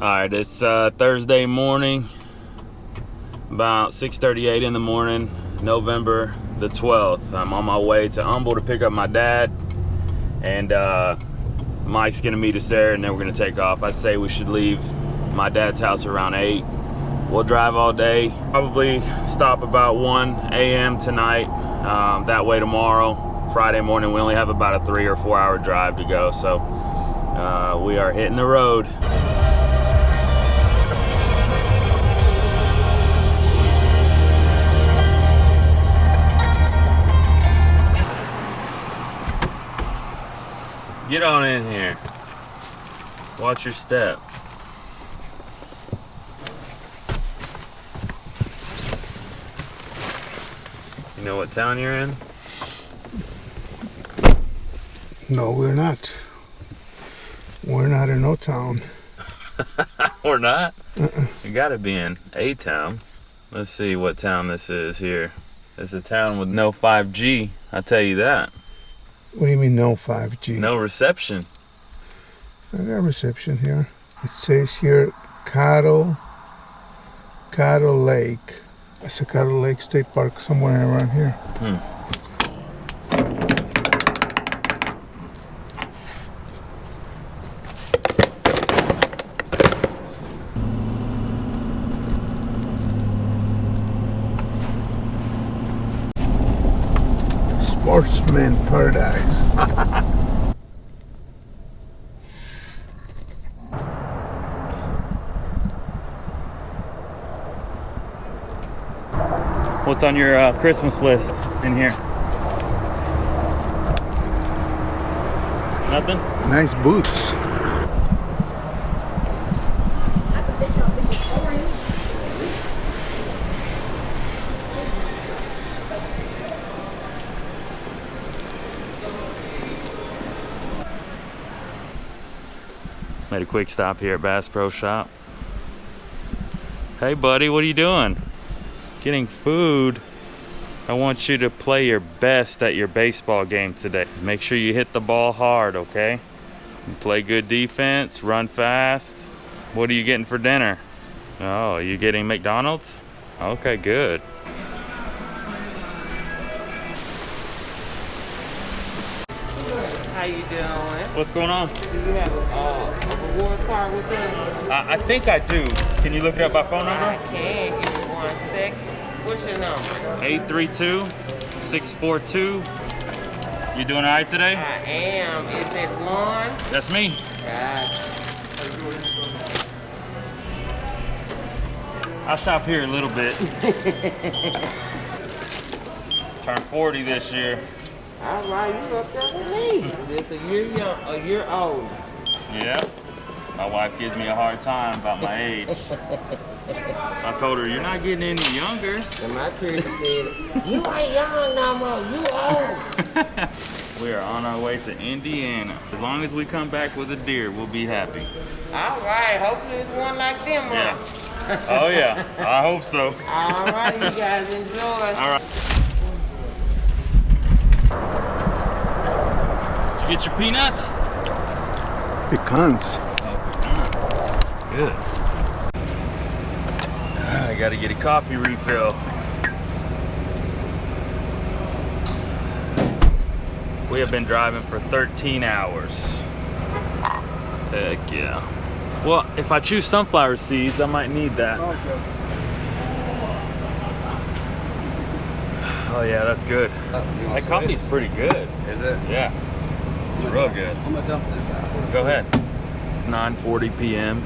Alright, it's Thursday morning, about 6:38 in the morning, November the 12th. I'm on my way to Humble to pick up my dad, and Mike's gonna meet us there, and then we're gonna take off. I'd say we should leave my dad's house around 8. We'll drive all day, probably stop about 1 a.m. tonight. That way tomorrow, Friday morning, we only have about a 3 or 4 hour drive to go, so we are hitting the road. Get on in here. Watch your step. You know what town you're in? No, we're not. We're not in no town. We're not? You gotta be in a town. Let's see what town this is here. It's a town with no 5G, I tell you that. What do you mean no 5G? No reception. I got reception here. It says here Cattle Lake. It's a Cattle Lake State Park somewhere around here. Sportsman Paradise. What's on your Christmas list in here? Nothing? Nice boots. Made a quick stop here at Bass Pro Shop. Hey buddy, what are you doing? Getting food. I want you to play your best at your baseball game today. Make sure you hit the ball hard, okay? You play good defense, run fast. What are you getting for dinner? Oh, you getting McDonald's? Okay, good. How you doing? What's going on? Do you have a rewards card with them? I think I do. Can you look it up by phone I number? can. Give me 1 sec. What's your number? 832-642. You doing all right today? I am. Is it one? That's me. Gotcha. I shop here a little bit. Turned 40 this year. All right, you up there with me. Just a year young, a year old. Yeah. My wife gives me a hard time about my age. I told her, you're not getting any younger. And my tree said, you ain't young no more, you old. We are on our way to Indiana. As long as we come back with a deer, we'll be happy. All right, hopefully it's one like them, Yeah. huh? Oh yeah, I hope so. All right, you guys enjoy. All right. Did you get your peanuts? Pecans. Good. I gotta get a coffee refill. We have been driving for 13 hours. Heck yeah. Well, if I choose sunflower seeds, I might need that. Okay. Oh yeah, that's good. That coffee's pretty good. Is it? Yeah. It's real good. I'm gonna dump this out. Go ahead. 9:40 p.m.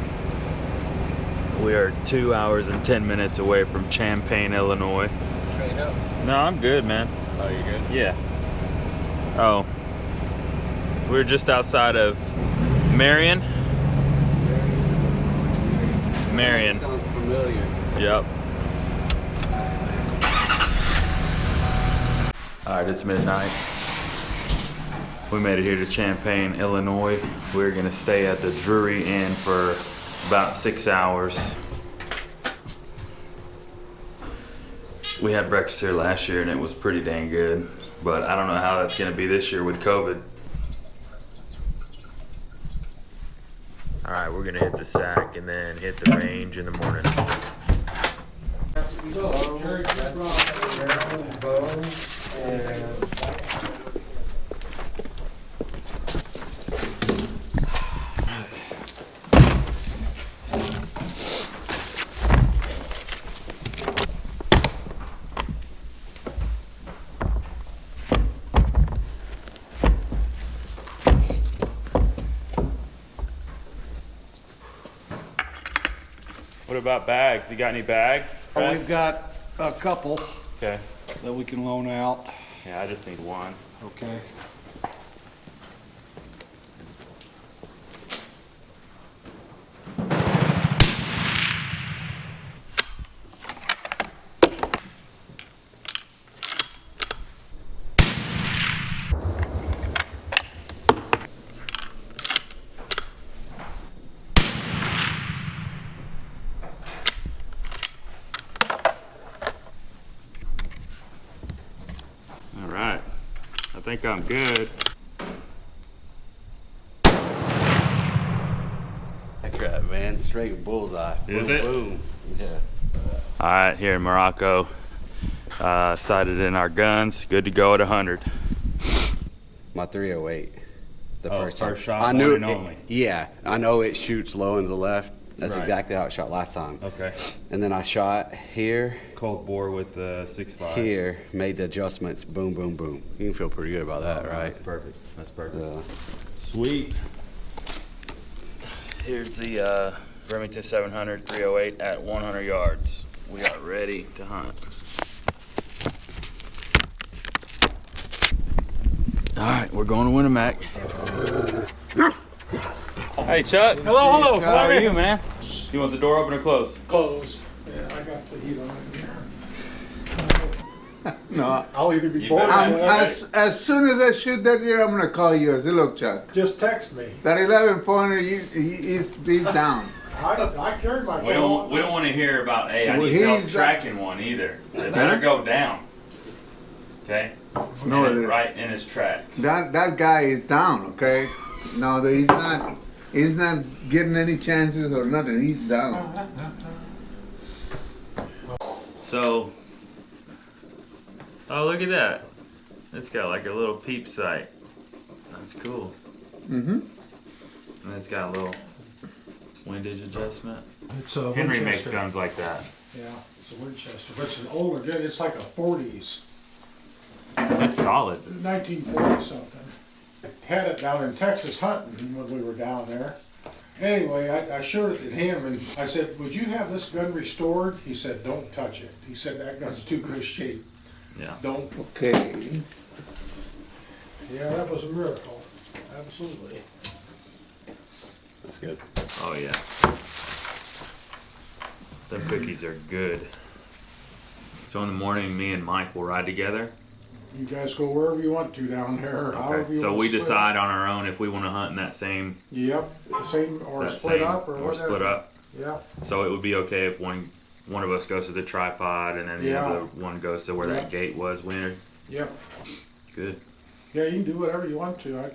We are 2 hours and 10 minutes away from Champaign, Illinois. Train up. No, I'm good, man. Oh, you good? Yeah. Oh. We're just outside of Marion. Marion. Sounds familiar. Yep. All right, it's midnight. We made it here to Champaign, Illinois. We're gonna stay at the Drury Inn for about 6 hours. We had breakfast here last year and it was pretty dang good, but I don't know how that's gonna be this year with COVID. All right, we're gonna hit the sack and then hit the range in the morning. What about bags? You got any bags? We've got a couple Okay. that we can loan out. Yeah, I just need one. Okay. All right. I think I'm good. Heck right, man. Straight bullseye. Is Boom, it? Boom. Yeah. All right, here in Morocco, sighted in our guns, good to go at 100. My 308. The Oh, first first time. shot, I knew one and it, only. Yeah, I know it shoots low and to the left. That's Right. exactly how it shot last time. Okay. And then I shot here, Cold bore with the 6.5. here, made the adjustments. Boom, boom, boom. You can feel pretty good about that, right? That's perfect. That's perfect. Yeah. Sweet. Here's the Remington 700 308 at 100 yards. We are ready to hunt. All right, we're going to Winamac. Hey, Chuck. Hello. How are you, man? You want the door open or closed? Closed. Yeah, I got the heat on in here. No, I'll either be You bored better or have- as soon as I shoot that deer, I'm gonna call you. I say, look, Chuck, just text me. that 11 pointer, he's down. I carried my phone. We don't want to hear about, hey, I Well, need help he's- tracking one either. They better go down. Okay? No, And right in his tracks. that guy is down. Okay, no, he's not getting any chances or nothing. He's down. So, oh, look at that. It's got like a little peep sight. That's cool. Mm-hmm. And it's got a little windage adjustment. It's a Henry makes Winchester. guns like that. Yeah, it's a Winchester. But it's an older gun. It's like a 40s, It's solid. 1940 something. Had it down in Texas hunting when we were down there. Anyway, I showed it to him and I said, would you have this gun restored? He said, don't touch it. He said, that gun's too good shape. Yeah. Don't. Okay. Yeah, that was a miracle. Absolutely. That's good. Oh yeah. Them cookies are good. So in the morning, me and Mike will ride together. You guys go wherever you want to down there. However Okay. you So want we to split. decide on our own if we want to hunt in that same, Yep, same or that split same up or whatever. split up. Yeah, So it would be okay if one of us goes to the tripod and then the Yeah. other one goes to where Yeah. that gate was. Winter. yep. Good. Yeah, you can do whatever you want to.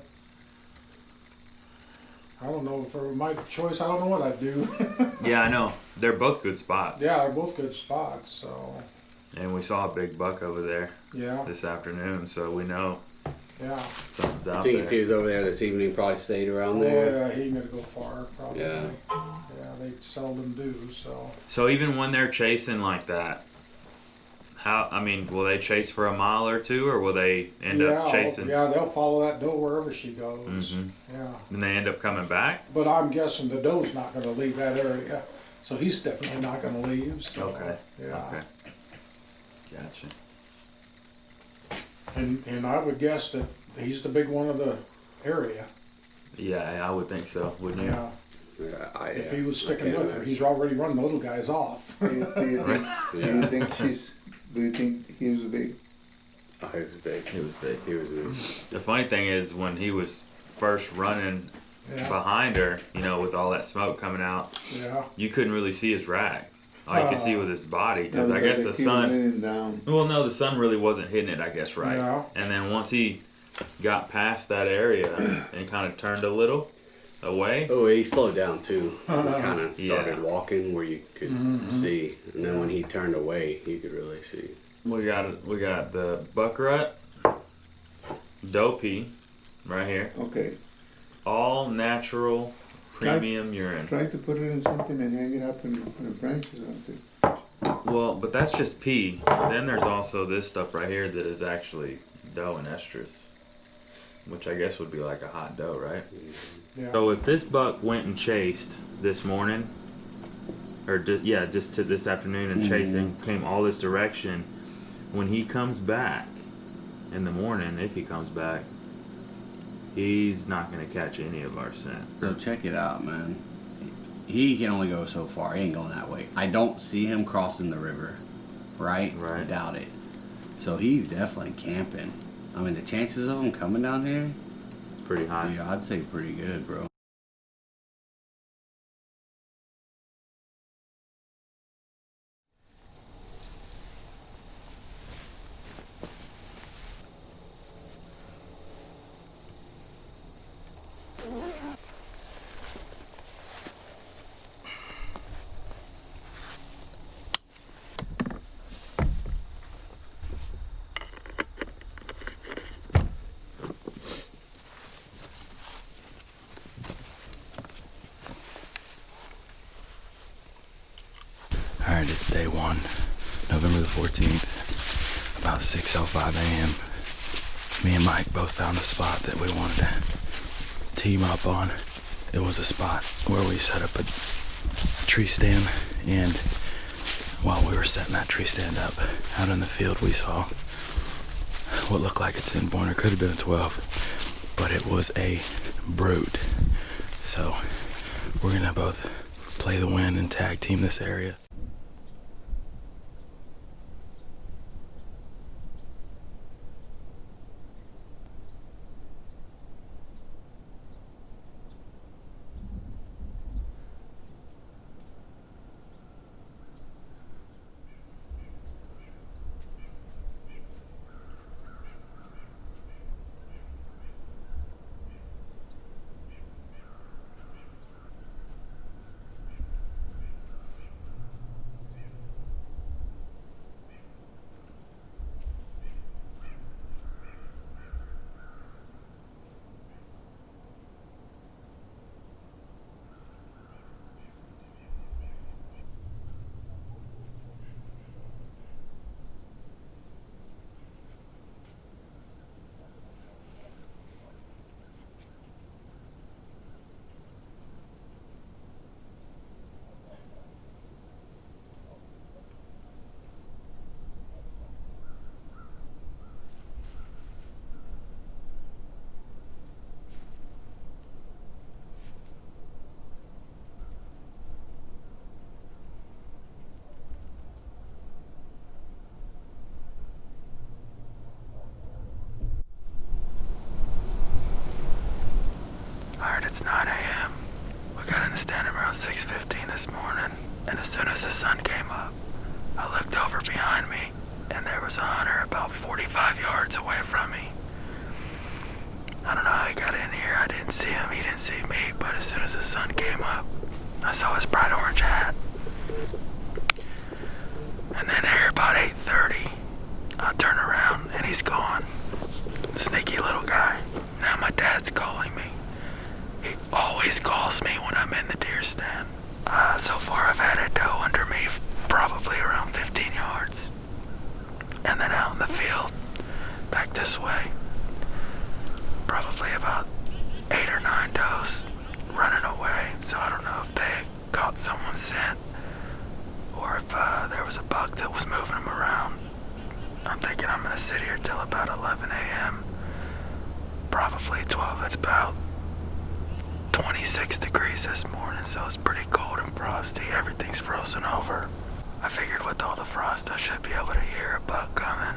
I don't know if it were my choice. I don't know what I'd do. Yeah, I know. They're both good spots. Yeah, they're both good spots. So And we saw a big buck over there yeah, this afternoon, so we know yeah. something's I out think if he there. was over there this evening, probably stayed around Oh there. yeah, he ain't gonna go far probably. Yeah. Yeah, they seldom do. So So even when they're chasing like that, will they chase for a mile or two, or will they end up chasing? Yeah, they'll follow that doe wherever she goes. Mhm. Yeah, And they end up coming back? but I'm guessing the doe's not gonna leave that area, so he's definitely not gonna leave. So, Okay. Yeah. Okay. Gotcha. And I would guess that he's the big one of the area. Yeah, I would think so, wouldn't you? Yeah. Yeah, If he was sticking with her, he's already run the little guys off. Do you think do you think he was big? Oh, he was big. It was big. He was big. The funny thing is, when he was first running Yeah. behind her, with all that smoke coming out, Yeah. you couldn't really see his rack. All you could see was his body, because I guess the He was sun. leaning down. Well, no, the sun really wasn't hitting it, I guess, right? Yeah. And then once he got past that area and kind of turned a little, Away? Oh, he slowed down too. Kind of started Yeah. walking where you could see, and then when he turned away, you could really see. We got the buckrut, dopey, right here. Okay. All natural premium urine. Try to put it in something and hang it up in a branch or something. Well, but that's just pee. Then there's also this stuff right here that is actually dough and estrus, which I guess would be like a hot dough, right? Yeah. So if this buck went and chased this morning, or just to this afternoon and chased and came all this direction, when he comes back in the morning, if he comes back, he's not going to catch any of our scent. So check it out, man. He can only go so far. He ain't going that way. I don't see him crossing the river, right? Right. I doubt it. So he's definitely camping. I mean, the chances of him coming down here, Pretty high. dude, I'd say pretty good, bro. Alright, it's day one, November the 14th, about 6:05 a.m. Me and Mike both found a spot that we wanted to team up on. It was a spot where we set up a tree stand, and while we were setting that tree stand up, out in the field we saw what looked like a 10-pointer, could have been a 12, but it was a brute. So we're gonna both play the wind and tag team this area. Alright, it's 9 a.m. We got in the stand around 6:15 this morning, and as soon as the sun came up, I looked over behind me, and there was a hunter about 45 yards away from me. I don't know how he got in here. I didn't see him, he didn't see me, but as soon as the sun came up, I saw his bright orange hat. And then here about 8:30, I turn around and he's gone. Sneaky little guy. Now my dad's calling me. He always calls me when I'm in the deer stand. So far I've had a doe under me probably around 15 yards. And then out in the field, back this way, probably about 8 or 9 does running away. So I don't know if they caught someone's scent or if there was a buck that was moving them around. I'm thinking I'm gonna sit here till about 11 a.m. Probably 12. It's about 26 degrees this morning, so it's pretty cold and frosty. Everything's frozen over. I figured with all the frost I should be able to hear a buck coming.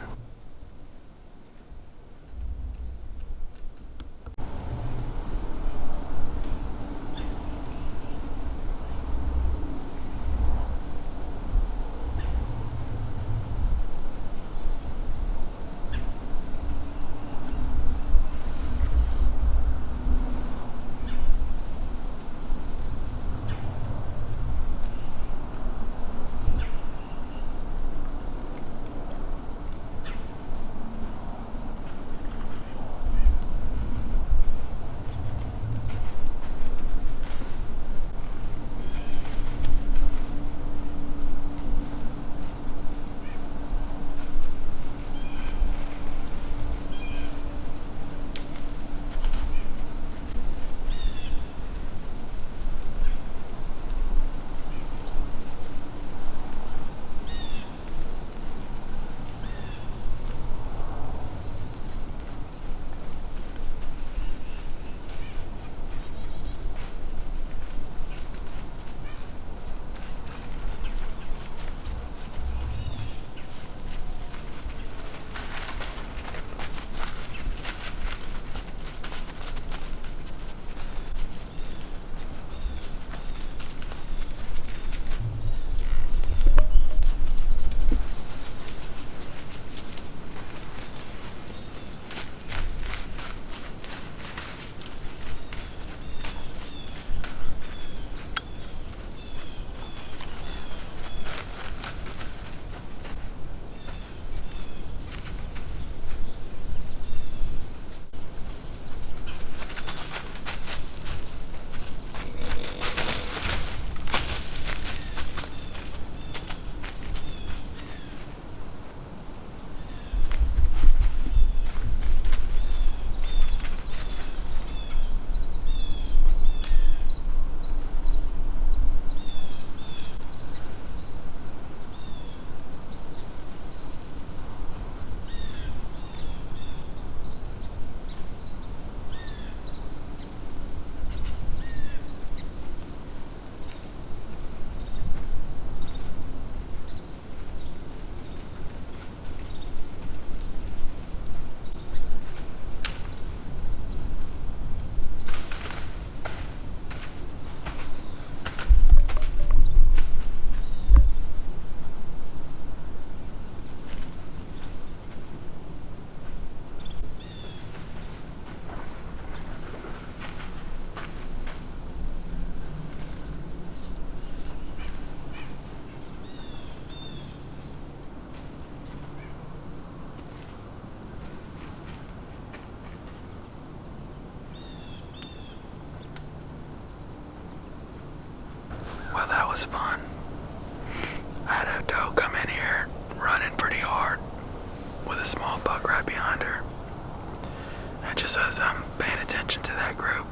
just as I'm paying attention to that group,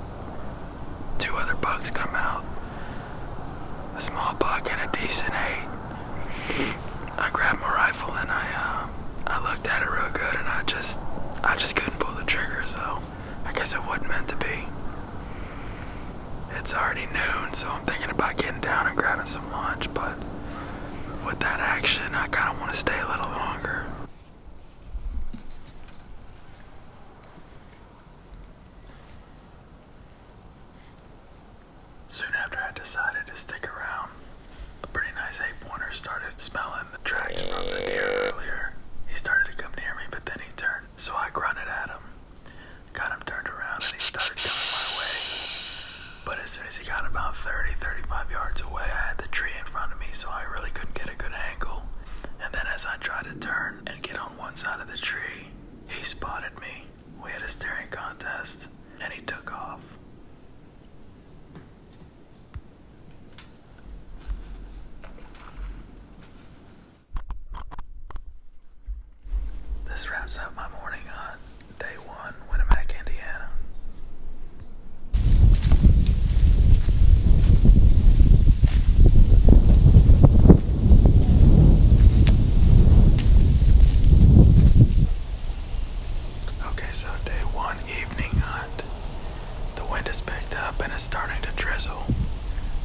2 other bucks come out. A small buck and a decent 8. I grabbed my rifle and I looked at it real good, and I just couldn't pull the trigger, so I guess it wasn't meant to be. It's already noon, so I'm thinking about getting down and grabbing some lunch, but with that action, I kind of want to stay a little longer. Soon after I decided to stick around, a pretty nice 8-pointer started smelling the tracks from the deer earlier. He started to come near me, but then he turned, so I grunted at him. Got him turned around and he started coming my way. But as soon as he got about 30-35 yards away, I had the tree in front of me, so I really couldn't get a good angle. And then as I tried to turn and get on one side of the tree, he spotted me. We had a staring contest, and he took off. This wraps up my morning hunt, day 1, Winamac, Indiana. Okay, so day 1, evening hunt. The wind has picked up and it's starting to drizzle.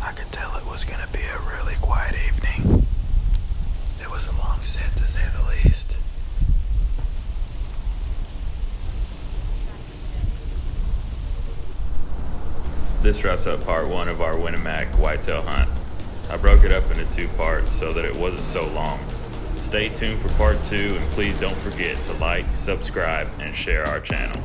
I could tell it was going to be a really quiet evening. It was a long sit, to say the least. This wraps up part 1 of our Winamac whitetail hunt. I broke it up into 2 parts so that it wasn't so long. Stay tuned for part 2, and please don't forget to like, subscribe, and share our channel.